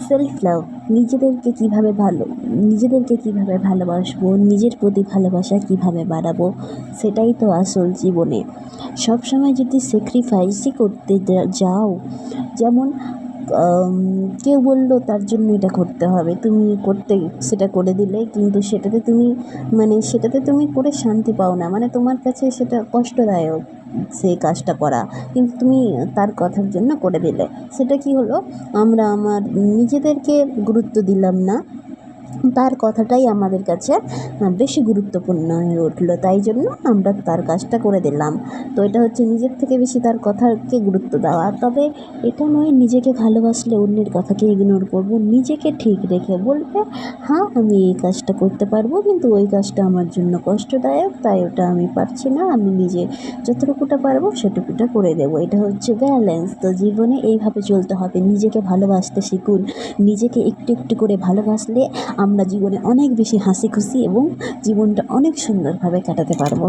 Self love, নিজেদেরকে কিভাবে ভালোবাসবো, নিজের প্রতি ভালোবাসা কিভাবে বাড়াবো, সেটাই তো আসল জীবনে। সবসময় যদি স্যাক্রিফাইসই করতে যাও, যেমন কেউ বললো তার জন্য এটা করতে হবে, তুমি সেটা করে দিলে, কিন্তু সেটাতে তুমি করে শান্তি পাও না, মানে তোমার কাছে সেটা কষ্টদায়ক সেই কাজটা করা, কিন্তু তুমি তার কথার জন্য করে দিলে। সেটা কি হলো, আমরা নিজেদেরকে গুরুত্ব দিলাম না, তার কথাটাই আমাদের কাছে বেশি গুরুত্বপূর্ণ হয়ে উঠলো, তাই জন্য আমরা তার কাজটা করে দিলাম। তো এটা হচ্ছে নিজের থেকে বেশি তার কথাকে গুরুত্ব দেওয়া। তবে এটা নয় নিজেকে ভালোবাসলে অন্যের কথাকে ইগনোর করব, নিজেকে ঠিক রেখে বলবে হ্যাঁ আমি এই কাজটা করতে পারবো, কিন্তু ওই কাজটা আমার জন্য কষ্টদায়ক, তাই ওটা আমি পারছি না, আমি নিজে যতটুকুটা পারবো সেটুকুটা করে দেবো। এটা হচ্ছে ব্যালেন্স। তো জীবনে এইভাবে চলতে হবে, নিজেকে ভালোবাসতে শিখুন। নিজেকে একটু একটু করে ভালোবাসলে আমরা জীবনে অনেক বেশি হাসি খুশি এবং জীবনটা অনেক সুন্দরভাবে কাটাতে পারবো।